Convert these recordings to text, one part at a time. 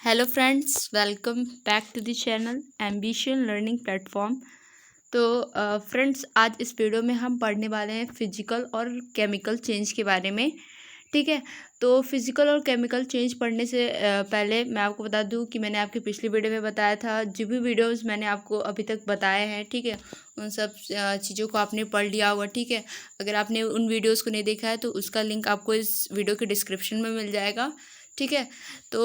Hello friends, welcome back to the channel ambition learning platform. तो friends, आज इस video में हम पढ़ने वाले हैं फिजिकल और केमिकल चेंज के बारे में। ठीक है। तो फिजिकल और केमिकल चेंज पढ़ने से पहले मैं आपको बता दूं कि मैंने आपकी पिछली वीडियो में बताया था, जो भी वीडियोस मैंने आपको अभी तक बताए हैं, ठीक है, उन सब चीज़ों को आपने पढ़ लिया होगा। ठीक है। अगर आपने उन वीडियोस को नहीं देखा है तो उसका लिंक आपको इस वीडियो के डिस्क्रिप्शन में मिल जाएगा। ठीक है। तो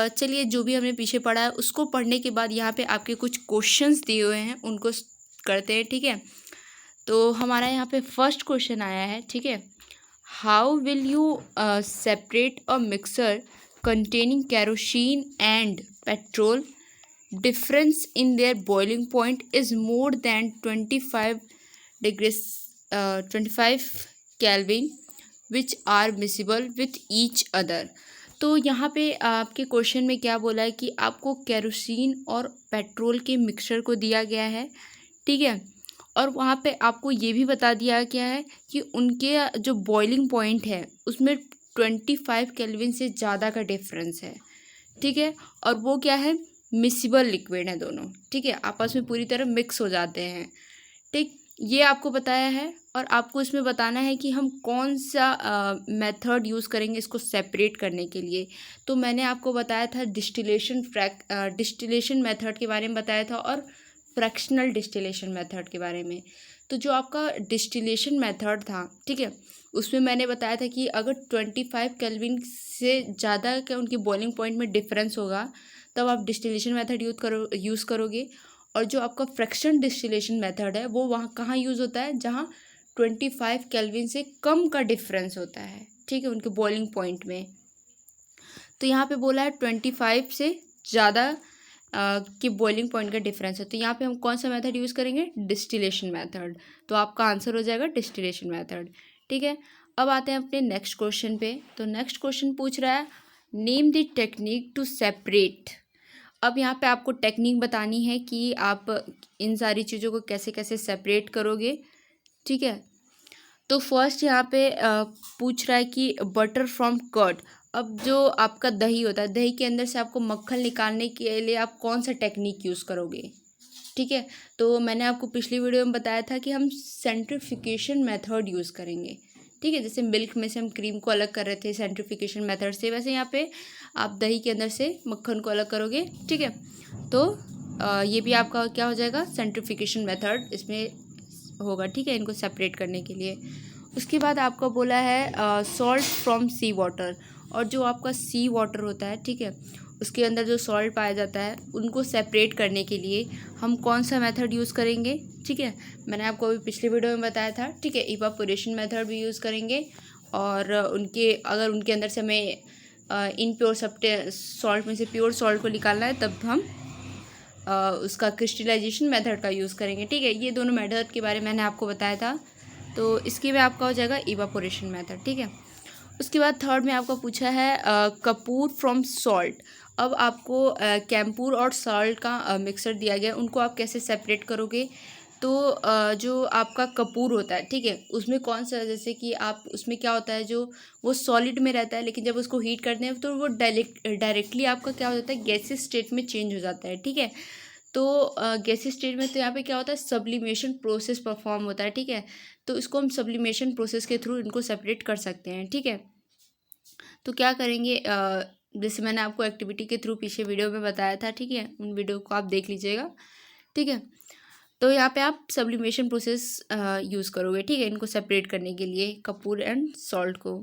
चलिए, जो भी हमने पीछे पढ़ा है उसको पढ़ने के बाद यहाँ पे आपके कुछ क्वेश्चंस दिए हुए हैं, उनको करते हैं। ठीक है। तो हमारा यहाँ पे फर्स्ट क्वेश्चन आया है। ठीक है। How will you separate a mixer containing kerosene and petrol? Difference in their boiling point is more than 25 degrees 25 Kelvin, which are miscible with each other. तो यहाँ पे आपके क्वेश्चन में क्या बोला है कि आपको केरोसिन और पेट्रोल के मिक्सचर को दिया गया है। ठीक है। और वहाँ पे आपको ये भी बता दिया गया है कि उनके जो बॉइलिंग पॉइंट है उसमें 25 केल्विन से ज़्यादा का डिफरेंस है। ठीक है। और वो क्या है, मिसिबल लिक्विड है दोनों। ठीक है, आपस में पूरी तरह मिक्स हो जाते हैं। ठीक, ये आपको बताया है। और आपको इसमें बताना है कि हम कौन सा मेथड यूज़ करेंगे इसको सेपरेट करने के लिए। तो मैंने आपको बताया था डिस्टिलेशन मेथड के बारे में बताया था, और फ्रैक्शनल डिस्टिलेशन मेथड के बारे में। तो जो आपका डिस्टिलेशन मेथड था, ठीक है, उसमें मैंने बताया था कि अगर 25 केल्विन से ज़्यादा का उनके बॉइलिंग पॉइंट में डिफरेंस होगा तब आप डिस्टिलेशन मेथड यूज़ करोगे। और जो आपका फ्रैक्शन डिस्टिलेशन मेथड है वो वहाँ कहाँ यूज़ होता है, जहाँ 25 केल्विन से कम का डिफरेंस होता है। ठीक है, उनके बॉइलिंग पॉइंट में। तो यहाँ पे बोला है 25 से ज़्यादा कि बॉइलिंग पॉइंट का डिफरेंस है। तो यहाँ पे हम कौन सा मेथड यूज़ करेंगे, डिस्टिलेशन मेथड। तो आपका आंसर हो जाएगा डिस्टिलेशन मेथड। ठीक है। अब आते हैं अपने नेक्स्ट क्वेश्चन पे। तो नेक्स्ट क्वेश्चन पूछ रहा है, name the technique to separate. अब यहाँ पे आपको टेक्निक बतानी है कि आप इन सारी चीज़ों को कैसे कैसे सेपरेट करोगे। ठीक है। तो फर्स्ट यहाँ पे पूछ रहा है कि बटर फ्रॉम कर्ड। अब जो आपका दही होता है, दही के अंदर से आपको मक्खन निकालने के लिए आप कौन सा टेक्निक यूज़ करोगे। ठीक है। तो मैंने आपको पिछली वीडियो में बताया था कि हम सेंट्रीफिकेशन मेथड यूज़ करेंगे। ठीक है, जैसे मिल्क में से हम क्रीम को अलग कर रहे थे सेंट्रीफिकेशन मेथड से, वैसे यहाँ पे आप दही के अंदर से मक्खन को अलग करोगे। ठीक है। तो ये भी आपका क्या हो जाएगा, सेंट्रीफिकेशन मेथड इसमें होगा। ठीक है, इनको सेपरेट करने के लिए। उसके बाद आपको बोला है सॉल्ट फ्रॉम सी वाटर। और जो आपका सी वाटर होता है, ठीक है, उसके अंदर जो सॉल्ट पाया जाता है उनको सेपरेट करने के लिए हम कौन सा मेथड यूज़ करेंगे। ठीक है, मैंने आपको अभी पिछले वीडियो में बताया था। ठीक है, इवापोरेशन मेथड भी यूज़ करेंगे। और अगर उनके अंदर से हमें इनप्योर सॉल्ट में से प्योर सॉल्ट को निकालना है तब हम उसका क्रिस्टलाइजेशन मेथड का यूज़ करेंगे। ठीक है, ये दोनों मेथड के बारे में मैंने आपको बताया था। तो इसके में आपका हो जाएगा इवापोरेशन मेथड। ठीक है। उसके बाद थर्ड में आपका पूछा है कपूर फ्रॉम सॉल्ट। अब आपको कैम्पूर और सॉल्ट का मिक्सर दिया गया, उनको आप कैसे सेपरेट करोगे। तो जो आपका कपूर होता है, ठीक है, उसमें कौन सा, जैसे कि आप उसमें क्या होता है, जो वो सॉलिड में रहता है, लेकिन जब उसको हीट करते हैं तो वो डायरेक्टली आपका क्या हो जाता है, गैसेस स्टेट में चेंज हो जाता है। ठीक है। तो गैसेस स्टेट में तो यहाँ पे क्या होता है, सब्लिमेशन प्रोसेस परफॉर्म होता है। ठीक है। तो इसको हम सब्लिमेशन प्रोसेस के थ्रू इनको सेपरेट कर सकते हैं। ठीक है। तो क्या करेंगे, जैसे मैंने आपको एक्टिविटी के थ्रू पीछे वीडियो में बताया था। ठीक है, उन वीडियो को आप देख लीजिएगा। ठीक है। तो यहाँ पे आप सब्लिमेशन प्रोसेस यूज़ करोगे। ठीक है, इनको सेपरेट करने के लिए कपूर एंड सॉल्ट को।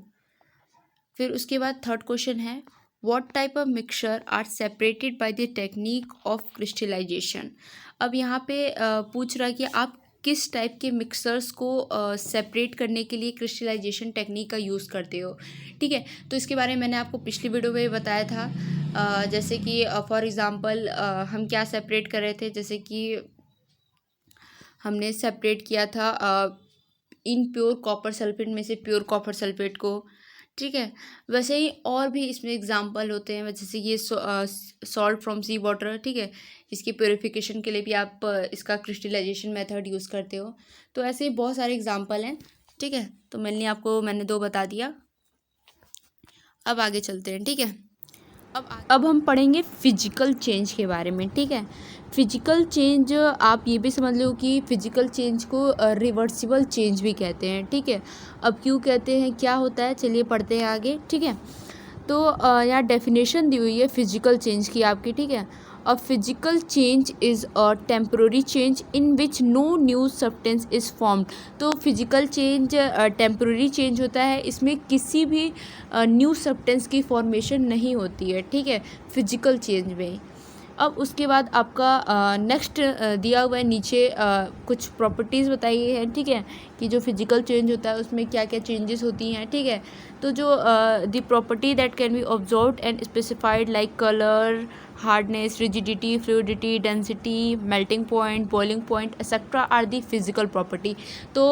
फिर उसके बाद थर्ड क्वेश्चन है, what type of mixture are separated by the technique of crystallisation. अब यहाँ पे पूछ रहा है कि आप किस टाइप के मिक्सर्स को सेपरेट करने के लिए क्रिस्टलाइजेशन टेक्निक का यूज़ करते हो। ठीक है। तो इसके बारे में मैंने आपको पिछली वीडियो में बताया था। जैसे कि फॉर एग्ज़ाम्पल हम क्या सेपरेट कर रहे थे, जैसे कि हमने सेपरेट किया था इन प्योर कॉपर सल्फेट में से प्योर कॉपर सल्फेट को। ठीक है। वैसे ही और भी इसमें एग्जांपल होते हैं, जैसे ये सॉल्ट फ्रॉम सी वाटर। ठीक है, इसकी प्योरीफिकेशन के लिए भी आप इसका क्रिस्टलाइजेशन मेथड यूज़ करते हो। तो ऐसे ही बहुत सारे एग्जांपल हैं। ठीक है, तो मैंने दो बता दिया। अब आगे चलते हैं। ठीक है। अब हम पढ़ेंगे फिजिकल चेंज के बारे में, ठीक है। फिजिकल चेंज आप ये भी समझ लो कि फिजिकल चेंज को रिवर्सिबल चेंज भी कहते हैं, ठीक है। अब क्यों कहते हैं, क्या होता है, चलिए पढ़ते हैं आगे, ठीक है। तो यहाँ डेफिनेशन दी हुई है फिजिकल चेंज की आपकी, ठीक है। A physical change is a temporary change in which no new substance is formed. तो फिजिकल चेंज टेम्प्रोरी चेंज होता है, इसमें किसी भी न्यू सब्सटेंस की फॉर्मेशन नहीं होती है, ठीक है, फिजिकल चेंज में। अब उसके बाद आपका नेक्स्ट दिया हुआ है नीचे कुछ प्रॉपर्टीज़ बताई गई हैं, ठीक है, कि जो फिजिकल चेंज होता है उसमें क्या क्या चेंजेस होती हैं, ठीक है। तो जो the property that can be observed and specified like colour, hardness, rigidity, fluidity, density, melting point, boiling point etcetera are the physical property. तो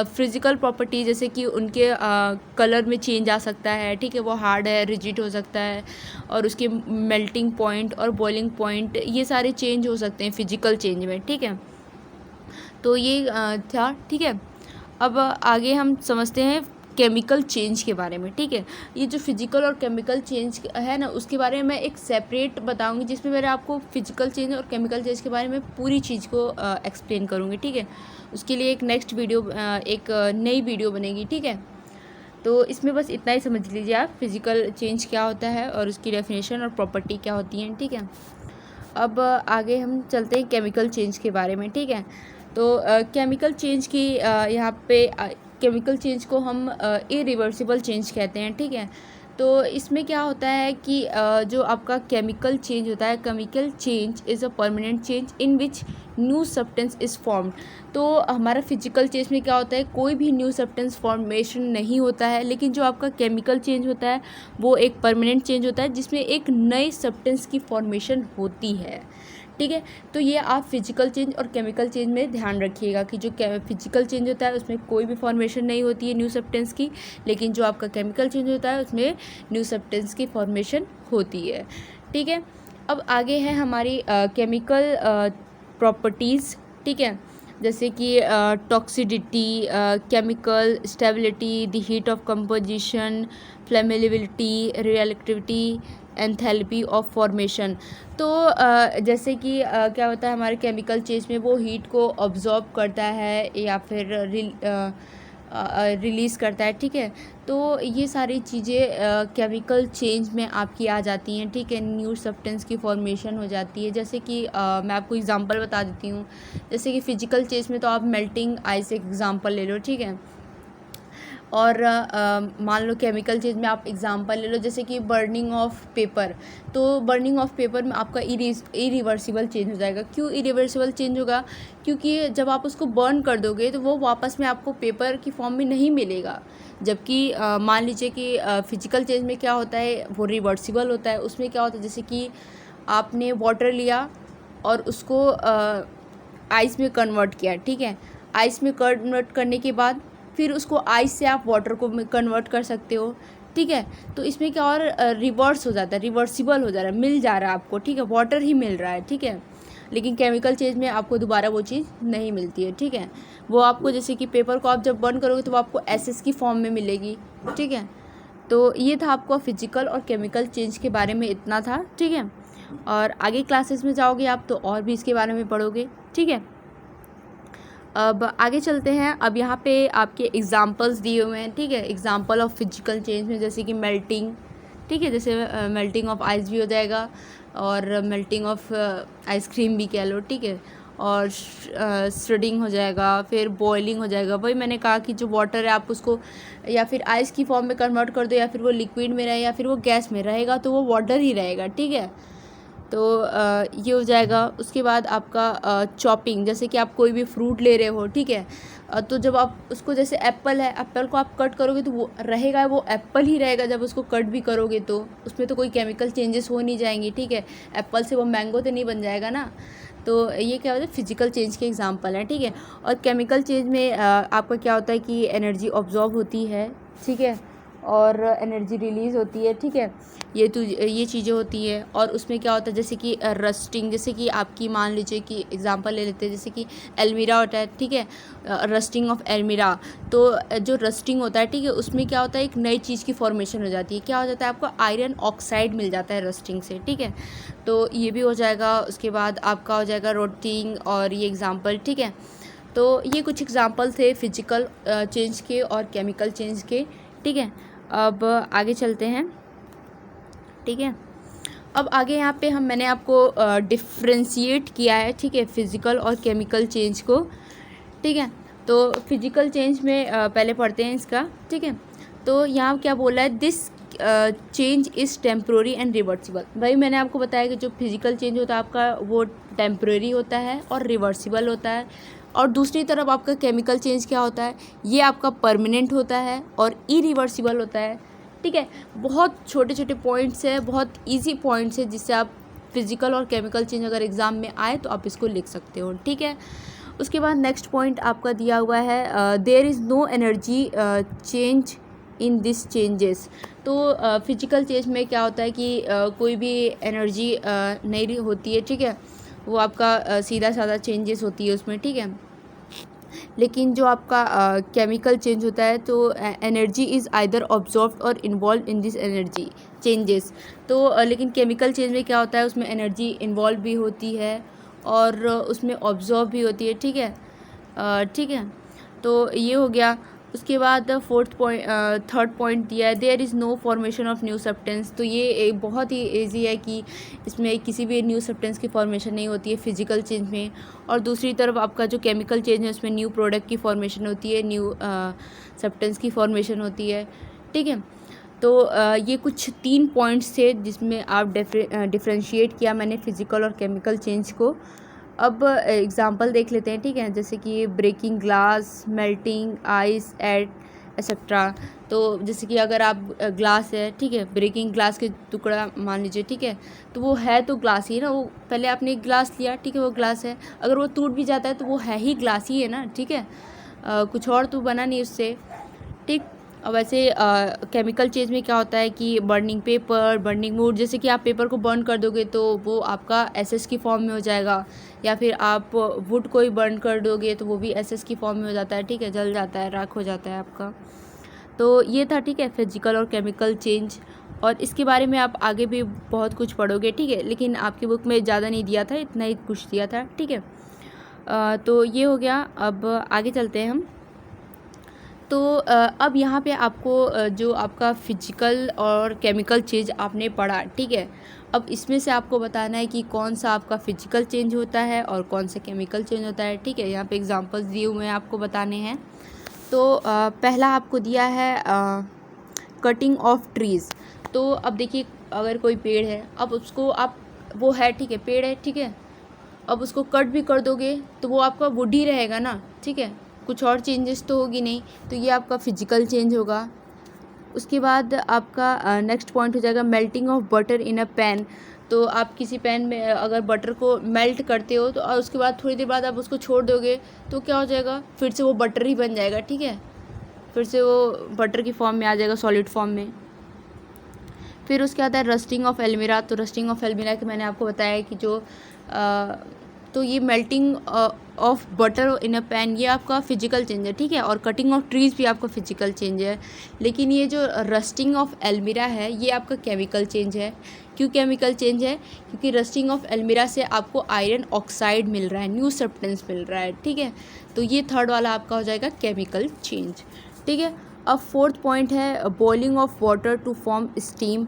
फिजिकल प्रॉपर्टी जैसे कि उनके कलर में चेंज आ सकता है, ठीक है, वो हार्ड है, रिजिड हो सकता है, और उसके मेल्टिंग पॉइंट और बॉइलिंग पॉइंट ये सारे चेंज हो सकते हैं फिजिकल चेंज में, ठीक है। तो ये था, ठीक है। अब आगे हम समझते हैं केमिकल चेंज के बारे में, ठीक है। ये जो फिजिकल और केमिकल चेंज है ना, उसके बारे में मैं एक सेपरेट बताऊंगी, जिसमें मैंने आपको फिजिकल चेंज और केमिकल चेंज के बारे में पूरी चीज़ को एक्सप्लेन करूँगी, ठीक है। उसके लिए एक नेक्स्ट वीडियो, एक नई वीडियो बनेगी, ठीक है। तो इसमें बस इतना ही समझ लीजिए आप, फिजिकल चेंज क्या होता है और उसकी डेफिनेशन और प्रॉपर्टी क्या होती हैं, ठीक है। अब आगे हम चलते हैं केमिकल चेंज के बारे में, ठीक है। तो केमिकल चेंज की यहाँ पे केमिकल चेंज को हम इरिवर्सिबल चेंज कहते हैं, ठीक है। तो इसमें क्या होता है कि जो आपका केमिकल चेंज होता है, chemical change is a permanent change in which new substance is formed. तो हमारा फिजिकल चेंज में क्या होता है, कोई भी न्यू सब्सटेंस फॉर्मेशन नहीं होता है, लेकिन जो आपका केमिकल चेंज होता है वो एक परमानेंट चेंज होता है, जिसमें एक नए सब्सटेंस की फॉर्मेशन होती है, ठीक है। तो ये आप फिजिकल चेंज और केमिकल चेंज में ध्यान रखिएगा कि जो फिजिकल चेंज होता है उसमें कोई भी फॉर्मेशन नहीं होती है न्यू सब्सटेंस की, लेकिन जो आपका केमिकल चेंज होता है उसमें न्यू सब्सटेंस की फॉर्मेशन होती है, ठीक है। अब आगे है हमारी केमिकल प्रॉपर्टीज़, ठीक है, जैसे कि toxicity, chemical stability, the heat of composition, flammability, reactivity, enthalpy of formation. तो जैसे कि क्या होता है हमारे केमिकल चेंज में, वो हीट को ऑब्जॉर्ब करता है या फिर रिलीज़ करता है, ठीक है। तो ये सारी चीज़ें केमिकल चेंज में आपकी आ जाती हैं, ठीक है, न्यू सब्सटेंस की फॉर्मेशन हो जाती है। जैसे कि मैं आपको एग्जांपल बता देती हूँ, जैसे कि फ़िजिकल चेंज में तो आप मेल्टिंग आइस एक एग्जांपल ले लो, ठीक है। और मान लो केमिकल चेंज में आप एग्जांपल ले लो, जैसे कि बर्निंग ऑफ पेपर। तो बर्निंग ऑफ पेपर में आपका इरिवर्सिबल चेंज हो जाएगा। क्यों इरिवर्सिबल चेंज होगा, क्योंकि जब आप उसको बर्न कर दोगे तो वो वापस में आपको पेपर की फॉर्म में नहीं मिलेगा। जबकि मान लीजिए कि फिजिकल चेंज में क्या होता है, वो रिवर्सिबल होता है। उसमें क्या होता है, जैसे कि आपने वाटर लिया और उसको आइस में कन्वर्ट किया, ठीक है। आइस में कन्वर्ट करने के बाद फिर उसको आइस से आप वाटर को कन्वर्ट कर सकते हो, ठीक है। तो इसमें क्या और रिवर्स हो जाता है, रिवर्सिबल हो जा रहा है, मिल जा रहा है आपको, ठीक है, वाटर ही मिल रहा है, ठीक है। लेकिन केमिकल चेंज में आपको दोबारा वो चीज़ नहीं मिलती है, ठीक है। वो आपको जैसे कि पेपर को आप जब बर्न करोगे तो वो आपको एसिड की फॉर्म में मिलेगी, ठीक है। तो ये था आपको फिजिकल और केमिकल चेंज के बारे में इतना था, ठीक है। और आगे क्लासेस में जाओगे आप तो और भी इसके बारे में पढ़ोगे, ठीक है। अब आगे चलते हैं। अब यहाँ पे आपके एग्जांपल्स दिए हुए हैं, ठीक है, एग्जांपल ऑफ फिजिकल चेंज में, जैसे कि मेल्टिंग, ठीक है, जैसे मेल्टिंग ऑफ आइस भी हो जाएगा और मेल्टिंग ऑफ आइसक्रीम भी कह लो, ठीक है, और श्रेडिंग हो जाएगा, फिर बॉइलिंग हो जाएगा। वही मैंने कहा कि जो वाटर है आप उसको या फिर आइस की फॉर्म में कन्वर्ट कर दो, या फिर वो लिक्विड में रहे या फिर वो गैस में रहेगा तो वो वाटर ही रहेगा, ठीक है। तो ये हो जाएगा। उसके बाद आपका चॉपिंग, जैसे कि आप कोई भी फ्रूट ले रहे हो, ठीक है, तो जब आप उसको, जैसे एप्पल है, एप्पल को आप कट करोगे तो वो रहेगा, वो एप्पल ही रहेगा। जब उसको कट भी करोगे तो उसमें तो कोई केमिकल चेंजेस हो नहीं जाएंगे, ठीक है। एप्पल से वो मैंगो तो नहीं बन जाएगा ना। तो ये क्या होता है, फिजिकल चेंज के एग्जांपल है, ठीक है। और केमिकल चेंज में आपका क्या होता है कि एनर्जी ऑब्जॉर्ब होती है, ठीक है, और एनर्जी रिलीज़ होती है, ठीक है। ये चीज़ें होती है। और उसमें क्या होता है, जैसे कि रस्टिंग, जैसे कि आपकी मान लीजिए कि एग्जांपल ले लेते हैं, जैसे कि एल्मीरा होता है, ठीक है, रस्टिंग ऑफ एल्मीरा। तो जो रस्टिंग होता है, ठीक है, उसमें क्या होता है, एक नई चीज़ की फॉर्मेशन हो जाती है। क्या हो जाता है, आपको आयरन ऑक्साइड मिल जाता है रस्टिंग से, ठीक है। तो ये भी हो जाएगा। उसके बाद आपका हो जाएगा रोटिंग और ये एग्जाम्पल, ठीक है। तो ये कुछ एग्जाम्पल थे फिजिकल चेंज के और केमिकल चेंज के, ठीक है। अब आगे चलते हैं, ठीक है। अब आगे यहाँ पे मैंने आपको डिफ्रेंशिएट किया है, ठीक है, फिज़िकल और केमिकल चेंज को, ठीक है। तो फिजिकल चेंज में पहले पढ़ते हैं इसका, ठीक है। तो यहाँ क्या बोला है, this change is temporary and reversible. भाई मैंने आपको बताया कि जो फिजिकल चेंज होता है आपका वो टेम्प्रोरी होता है और रिवर्सिबल होता है। और दूसरी तरफ आपका केमिकल चेंज क्या होता है, ये आपका परमानेंट होता है और इरिवर्सिबल होता है, ठीक है। बहुत छोटे छोटे पॉइंट्स है, बहुत इजी पॉइंट्स है, जिससे आप फिजिकल और केमिकल चेंज अगर एग्ज़ाम में आए तो आप इसको लिख सकते हो, ठीक है। उसके बाद नेक्स्ट पॉइंट आपका दिया हुआ है, there is no energy change in this changes. तो फिजिकल चेंज में क्या होता है कि कोई भी एनर्जी नहीं होती है, ठीक है, वो आपका सीधा साधा चेंजेस होती है उसमें, ठीक है। लेकिन जो आपका केमिकल चेंज होता है तो एनर्जी इज़ आइदर ऑब्जॉर्व्ड और involve in this energy changes. तो लेकिन केमिकल चेंज में क्या होता है, उसमें एनर्जी इन्वॉल्व भी होती है और उसमें ऑब्जॉर्व भी होती है, ठीक है, ठीक है। तो ये हो गया। उसके बाद थर्ड पॉइंट दिया है, there is no formation of new substance. तो ये एक बहुत ही ईजी है कि इसमें किसी भी न्यू सब्सटेंस की फॉर्मेशन नहीं होती है फिजिकल चेंज में। और दूसरी तरफ आपका जो केमिकल चेंज है उसमें न्यू प्रोडक्ट की फॉर्मेशन होती है, न्यू सब्सटेंस की फॉर्मेशन होती है, ठीक है। तो ये कुछ 3 पॉइंट्स थे जिसमें आप डिफ्रेंशिएट किया मैंने फिजिकल और केमिकल चेंज को। अब एग्जांपल देख लेते हैं, ठीक है, जैसे कि breaking glass, melting ice etcetera. तो जैसे कि अगर आप ग्लास है, ठीक है, ब्रेकिंग ग्लास के टुकड़ा मान लीजिए, ठीक है, तो वो है तो ग्लास ही है ना, वो पहले आपने एक ग्लास लिया, ठीक है, वो ग्लास है, अगर वो टूट भी जाता है तो वो है ही ग्लास ही है ना, ठीक है, कुछ और तो बना नहीं उससे, ठीक। अब वैसे केमिकल चेंज में क्या होता है कि बर्निंग पेपर, बर्निंग वुड, जैसे कि आप पेपर को बर्न कर दोगे तो वो आपका एसेस की फॉर्म में हो जाएगा, या फिर आप वुड को ही बर्न कर दोगे तो वो भी एसेस की फॉर्म में हो जाता है, ठीक है, जल जाता है, राख हो जाता है आपका। तो ये था, ठीक है, फिजिकल और केमिकल चेंज। और इसके बारे में आप आगे भी बहुत कुछ पढ़ोगे, ठीक है, लेकिन आपकी बुक में ज़्यादा नहीं दिया था, इतना ही कुछ दिया था, ठीक है। तो ये हो गया। अब आगे चलते हैं हम। तो अब यहाँ पे आपको जो आपका फिजिकल और केमिकल चेंज आपने पढ़ा, ठीक है, अब इसमें से आपको बताना है कि कौन सा आपका फिजिकल चेंज होता है और कौन सा केमिकल चेंज होता है, ठीक है। यहाँ पे एग्जांपल्स दिए हुए हैं आपको बताने हैं। तो पहला आपको दिया है कटिंग ऑफ ट्रीज़। तो अब देखिए, अगर कोई पेड़ है, अब उसको आप, वो है, ठीक है, पेड़ है, ठीक है, अब उसको कट भी कर दोगे तो वो आपका वुड ही रहेगा ना, ठीक है, कुछ और चेंजेस तो होगी नहीं। तो ये आपका फिजिकल चेंज होगा। उसके बाद आपका नेक्स्ट पॉइंट हो जाएगा melting of butter in a pan. तो आप किसी पैन में अगर बटर को मेल्ट करते हो तो उसके बाद थोड़ी देर बाद आप उसको छोड़ दोगे तो क्या हो जाएगा, फिर से वो बटर ही बन जाएगा, ठीक है, फिर से वो बटर की फॉर्म में आ जाएगा, सॉलिड फॉर्म में। फिर उसके आता है रस्टिंग ऑफ एल्मीरा। तो रस्टिंग ऑफ एल्मीरा के मैंने आपको बताया कि जो तो ये melting of butter in a pan, ये आपका फिजिकल चेंज है, ठीक है। और कटिंग ऑफ ट्रीज़ भी आपका फिजिकल चेंज है। लेकिन ये जो रस्टिंग ऑफ एल्मीरा है ये आपका केमिकल चेंज है। क्यों केमिकल चेंज है? क्योंकि रस्टिंग ऑफ एल्मीरा से आपको आयरन ऑक्साइड मिल रहा है, न्यू सब्सटेंस मिल रहा है, ठीक है। तो ये थर्ड वाला आपका हो जाएगा केमिकल चेंज, ठीक है। अब फोर्थ पॉइंट है boiling of water to form steam,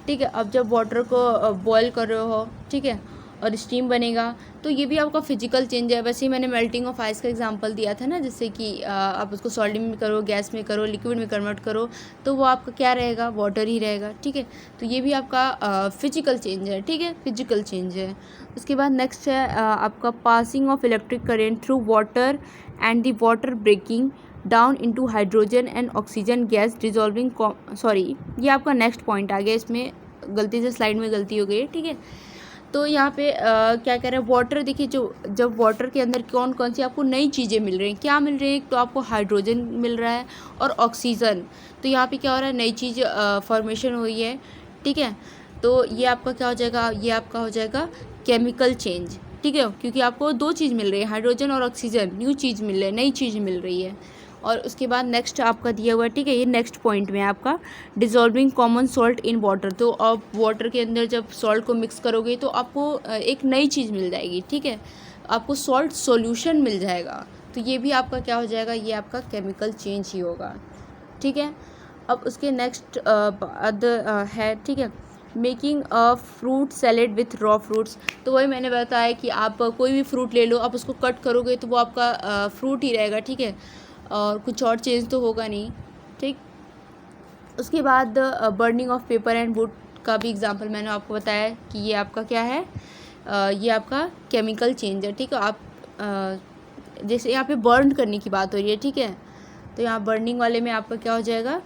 ठीक है। अब जब वाटर को बॉयल कर रहे हो, ठीक है, और स्टीम बनेगा तो ये भी आपका फिजिकल चेंज है। वैसे ही मैंने मेल्टिंग ऑफ आइस का एग्जांपल दिया था ना, जैसे कि आप उसको सॉलिड में करो, गैस में करो, लिक्विड में कन्वर्ट करो तो वो आपका क्या रहेगा, वाटर ही रहेगा, ठीक है। तो ये भी आपका फिजिकल चेंज है, ठीक है, फिजिकल चेंज है। उसके बाद नेक्स्ट है आपका passing of electric current through water and the water breaking down into hydrogen and oxygen gas dissolving, sorry ये आपका नेक्स्ट पॉइंट आ गया, इसमें गलती से स्लाइड में गलती हो गई है, ठीक है। तो यहाँ पे क्या कह रहे हैं, वाटर देखिए, जो जब वाटर के अंदर कौन कौन सी आपको नई चीज़ें मिल रही हैं, क्या मिल रही है, तो आपको हाइड्रोजन मिल रहा है और ऑक्सीजन। तो यहाँ पे क्या हो रहा है, नई चीज़ फॉर्मेशन हुई है, ठीक है। तो ये आपका क्या हो जाएगा, ये आपका हो जाएगा केमिकल चेंज, ठीक है, क्योंकि आपको दो चीज़ मिल रही है, हाइड्रोजन और ऑक्सीजन, न्यू चीज़ मिल रही है, नई चीज़ मिल रही है। और उसके बाद नेक्स्ट आपका दिया हुआ है, ठीक है, ये नेक्स्ट पॉइंट में आपका डिज़ोल्विंग कॉमन सॉल्ट इन वाटर। तो आप वाटर के अंदर जब सॉल्ट को मिक्स करोगे तो आपको एक नई चीज़ मिल जाएगी, ठीक है, आपको सॉल्ट सॉल्यूशन मिल जाएगा। तो ये भी आपका क्या हो जाएगा, ये आपका केमिकल चेंज ही होगा, ठीक है। अब उसके नेक्स्ट है, ठीक है, making a fruit salad with raw fruits. तो वही मैंने बताया कि आप कोई भी फ्रूट ले लो, आप उसको कट करोगे तो वो आपका फ्रूट ही रहेगा, ठीक है, और कुछ और चेंज तो होगा नहीं, ठीक। उसके बाद burning of paper and would का भी एग्जांपल मैंने आपको बताया कि ये आपका क्या है, ये आपका केमिकल चेंज है, ठीक है। आप जैसे यहाँ पे बर्न करने की बात हो रही है, ठीक है, तो यहाँ बर्निंग वाले में आपका क्या हो जाएगा,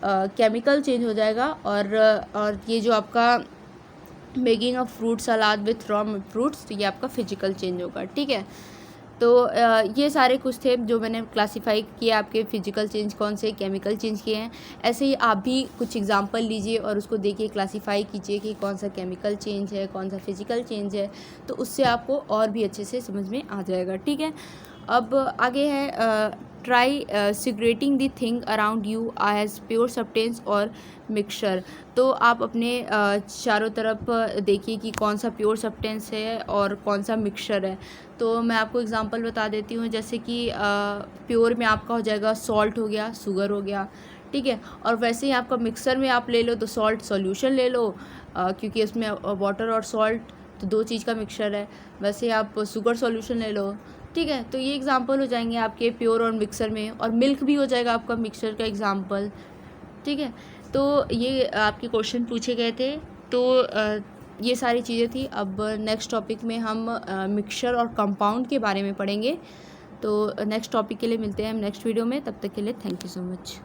केमिकल चेंज हो जाएगा। और ये जो आपका making a fruit salad with raw fruits, तो ये आपका फिजिकल चेंज होगा, ठीक है। तो ये सारे कुछ थे जो मैंने क्लासीफाई किया, आपके फिजिकल चेंज कौन से, केमिकल चेंज किए हैं। ऐसे ही आप भी कुछ एग्जांपल लीजिए और उसको देखिए, क्लासीफाई कीजिए कि कौन सा केमिकल चेंज है, कौन सा फिजिकल चेंज है, तो उससे आपको और भी अच्छे से समझ में आ जाएगा, ठीक है। अब आगे है try segregating the thing around you as pure substance और मिक्सचर। तो आप अपने चारों तरफ देखिए कि कौन सा प्योर सब्सटेंस है और कौन सा मिक्सचर है। तो मैं आपको एग्जांपल बता देती हूँ, जैसे कि प्योर में आपका हो जाएगा सॉल्ट हो गया, शुगर हो गया, ठीक है। और वैसे ही आपका मिक्सर में आप ले लो तो सॉल्ट सॉल्यूशन ले लो, क्योंकि उसमें वाटर और सॉल्ट तो दो चीज़ का मिक्सचर है। वैसे ही आप शुगर सॉल्यूशन ले लो, ठीक है। तो ये एग्जांपल हो जाएंगे आपके प्योर और मिक्सर में, और मिल्क भी हो जाएगा आपका मिक्सचर का एग्जांपल, ठीक है। तो ये आपके क्वेश्चन पूछे गए थे। तो ये सारी चीज़ें थी। अब नेक्स्ट टॉपिक में हम मिक्सचर और कंपाउंड के बारे में पढ़ेंगे। तो नेक्स्ट टॉपिक के लिए मिलते हैं हम नेक्स्ट वीडियो में, तब तक के लिए थैंक यू सो मच।